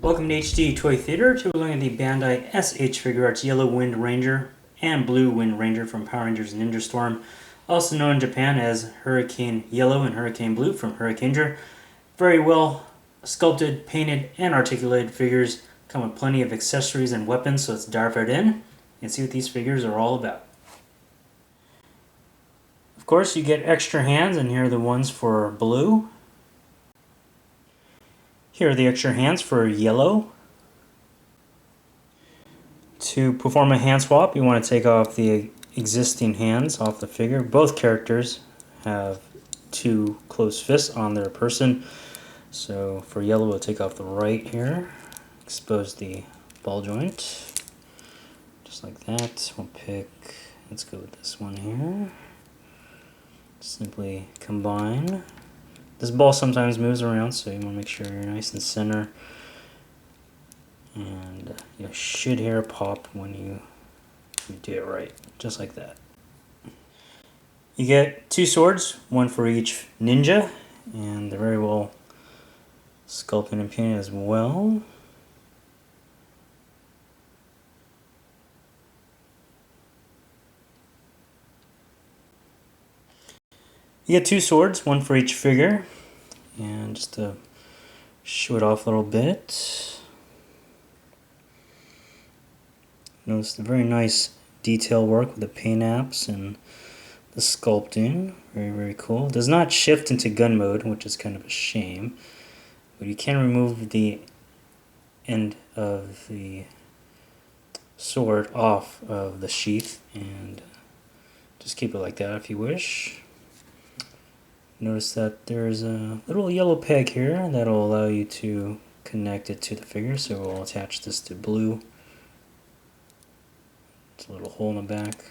Welcome to HD Toy Theater. Today we're looking at the Bandai S.H.Figuarts Yellow Wind Ranger and Blue Wind Ranger from Power Rangers Ninja Storm, also known in Japan as Hurricane Yellow and Hurricane Blue from Hurricanger. Very well sculpted, painted, and articulated figures. Come with plenty of accessories and weapons, so let's dive right in and see what these figures are all about. Of course, you get extra hands, and here are the ones for blue. Here are the extra hands for yellow. To perform a hand swap, you want to take off the existing hands off the figure. Both characters have two closed fists on their person. So for yellow, we'll take off the right here, expose the ball joint, just like that. We'll pick, let's go with this one here. Simply combine. This ball sometimes moves around, so you want to make sure you're nice and center. And you should hear a pop when you do it right, just like that. You get two swords, one for each ninja, and they're very well sculpted and painted as well. You get two swords, one for each figure, and just to show it off a little bit. Notice the very nice detail work with the paint apps and the sculpting. Very, very cool. It does not shift into gun mode, which is kind of a shame. But you can remove the end of the sword off of the sheath and just keep it like that if you wish. Notice that there's a little yellow peg here that'll allow you to connect it to the figure. So we'll attach this to blue. It's a little hole in the back.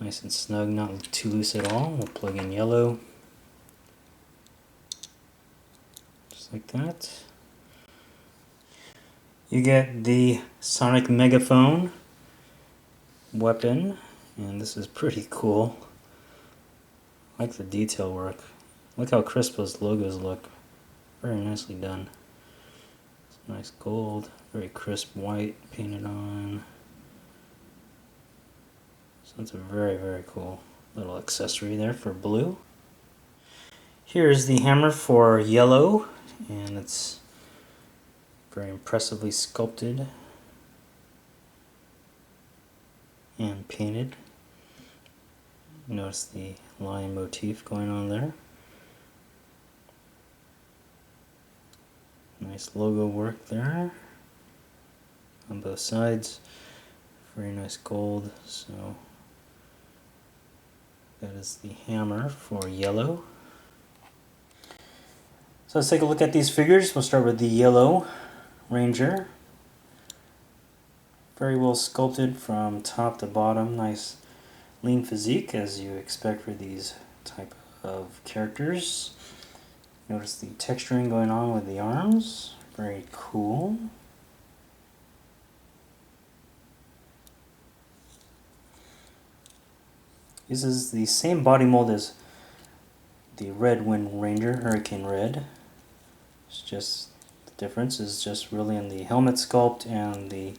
Nice and snug, not too loose at all. We'll plug in yellow. Just like that. You get the sonic megaphone weapon, and this is pretty cool. I like the detail work. Look how crisp those logos look. Very nicely done. It's nice gold, very crisp white painted on. So that's a very, very cool little accessory there for blue. Here's the hammer for yellow, and it's very impressively sculpted and painted. Notice the lion motif going on there. Nice logo work there on both sides. Very nice gold. So that is the hammer for yellow. So let's take a look at these figures. We'll start with the yellow Ranger. Very well sculpted from top to bottom. Nice lean physique, as you expect for these type of characters. Notice the texturing going on with the arms. Very cool. This is the same body mold as the Red Wind Ranger, Hurricane Red. It's just, the difference is just really in the helmet sculpt and the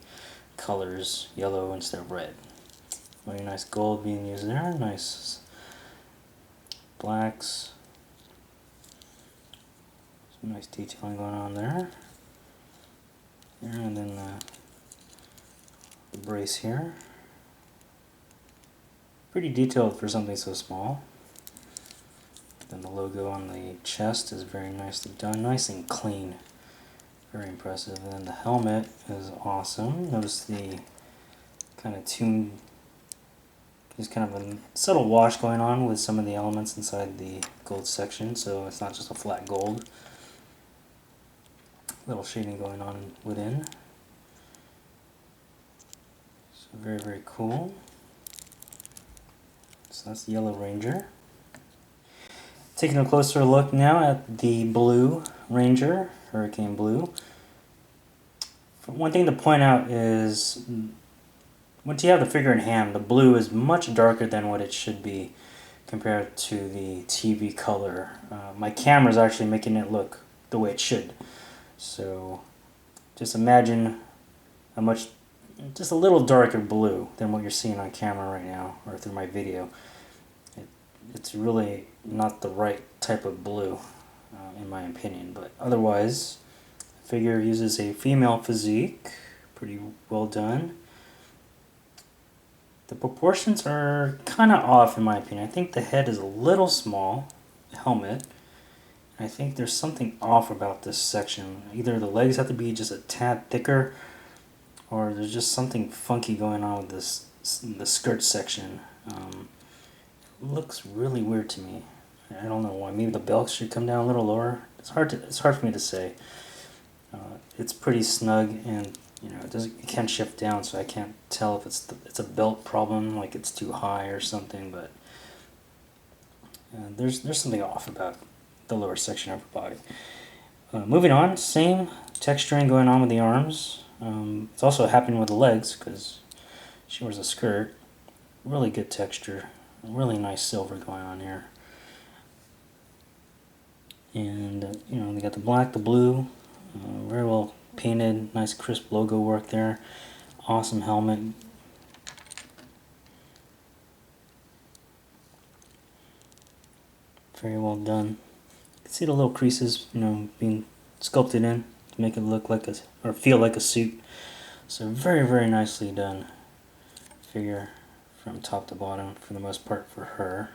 colors, yellow instead of red. Very nice gold being used there, nice blacks. Some nice detailing going on there. And then the brace here. Pretty detailed for something so small. Then the logo on the chest is very nicely done, nice and clean. Very impressive. And then the helmet is awesome. Notice the kind of tuned, there's kind of a subtle wash going on with some of the elements inside the gold section, so it's not just a flat gold. Little shading going on within. So very, very cool. So that's the Yellow Ranger. Taking a closer look now at the Blue Ranger, Hurricane Blue. One thing to point out is once you have the figure in hand, the blue is much darker than what it should be compared to the TV color. My camera is actually making it look the way it should. So just imagine just a little darker blue than what you're seeing on camera right now, or through my video. It's really not the right type of blue, in my opinion, but otherwise, the figure uses a female physique, pretty well done. The proportions are kind of off in my opinion. I think the head is a little small, the helmet. I think there's something off about this section. Either the legs have to be just a tad thicker, or there's just something funky going on with the skirt section. It looks really weird to me. I don't know why. Maybe the belt should come down a little lower. It's hard for me to say. It's pretty snug, and it can't shift down, so I can't tell if it's a belt problem, like it's too high or something. But there's something off about the lower section of her body. Moving on, same texturing going on with the arms. It's also happening with the legs because she wears a skirt. Really good texture. Really nice silver going on here. And they got the black, the blue, very well painted, nice crisp logo work there. Awesome helmet. Very well done. You can see the little creases, being sculpted in to make it look like or feel like a suit. So very, very nicely done figure from top to bottom for the most part for her.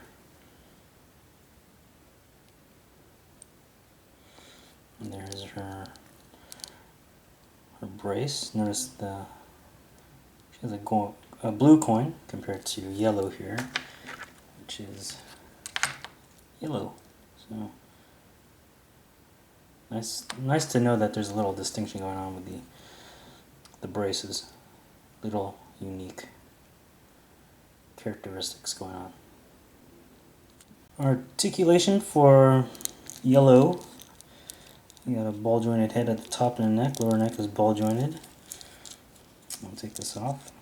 And there's her brace. Notice she has a blue coin compared to yellow here, which is yellow. So nice to know that there's a little distinction going on with the braces. Little unique characteristics going on. Articulation for yellow. You got a ball jointed head at the top of the neck. Lower neck is ball jointed. I'll take this off.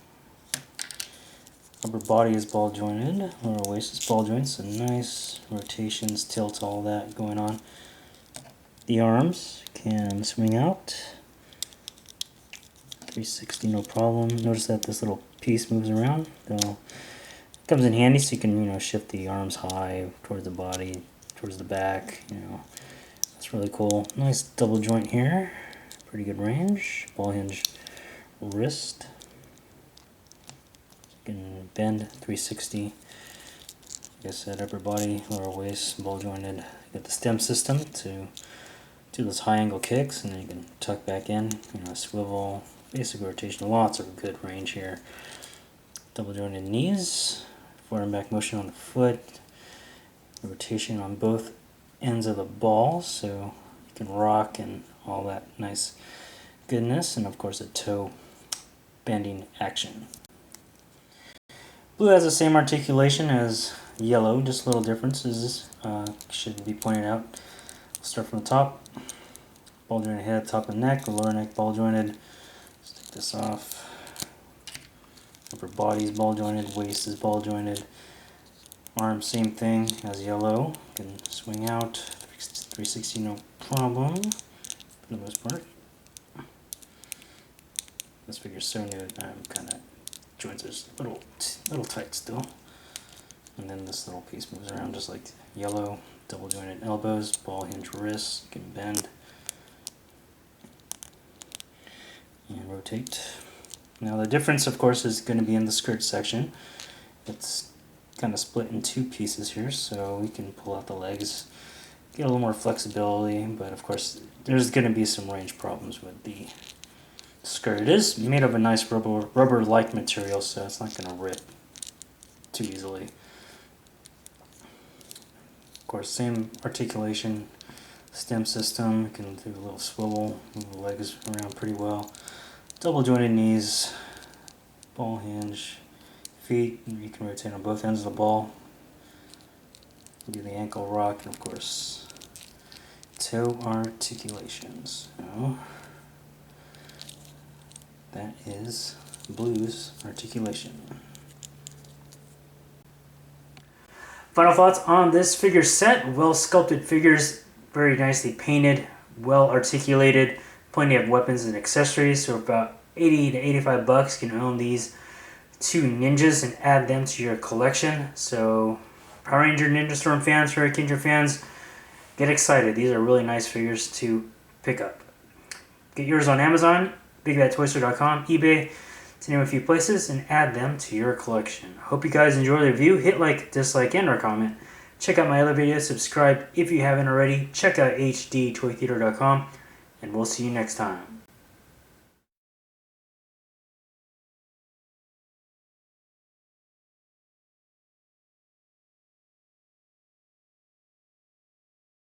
Upper body is ball jointed. Lower waist is ball jointed. So nice rotations, tilts, all that going on. The arms can swing out. 360, no problem. Notice that this little piece moves around. So it comes in handy, so you can shift the arms high towards the body, towards the back. That's really cool. Nice double joint here. Pretty good range. Ball hinge wrist. You can bend 360. Like I said, upper body, lower waist, ball jointed. You got the stem system to do those high angle kicks, and then you can tuck back in, swivel, basic rotation. Lots of good range here. Double jointed knees, forward and back motion on the foot, rotation on both ends of the ball, so you can rock and all that nice goodness, and of course a toe bending action. Blue has the same articulation as yellow, just little differences should be pointed out. We'll start from the top. Ball jointed head, top of the neck, lower neck ball jointed. Let's take this off. Upper body is ball jointed, waist is ball jointed. Arms, same thing as yellow. Can swing out, 360 no problem for the most part. This figure's so new, kind of joints are little tight still. And then this little piece moves around just like yellow. Double jointed elbows, ball hinge wrists, you can bend and rotate. Now the difference, of course, is going to be in the skirt section. It's kind of split in two pieces here, so we can pull out the legs, get a little more flexibility, but of course there's going to be some range problems with the skirt. It is made of a nice rubber-like material, so it's not going to rip too easily. Of course, same articulation, stem system. You can do a little swivel, move the legs around pretty well. Double jointed knees, ball hinge, feet. You can rotate on both ends of the ball. Do the ankle rock, and of course, toe articulations. So that is Blue's articulation. Final thoughts on this figure set. Well sculpted figures, very nicely painted, well articulated, Plenty of weapons and accessories, so about 80 to 85 bucks you can own these two ninjas and add them to your collection. So Power Ranger, Ninja Storm fans, Hurricanger fans, get excited. These are really nice figures to pick up. Get yours on Amazon, BigBadToyStore.com, eBay, to name a few places, and add them to your collection. Hope you guys enjoy the review. Hit like, dislike, and or comment. Check out my other videos. Subscribe if you haven't already. Check out HDToyTheater.com, and we'll see you next time.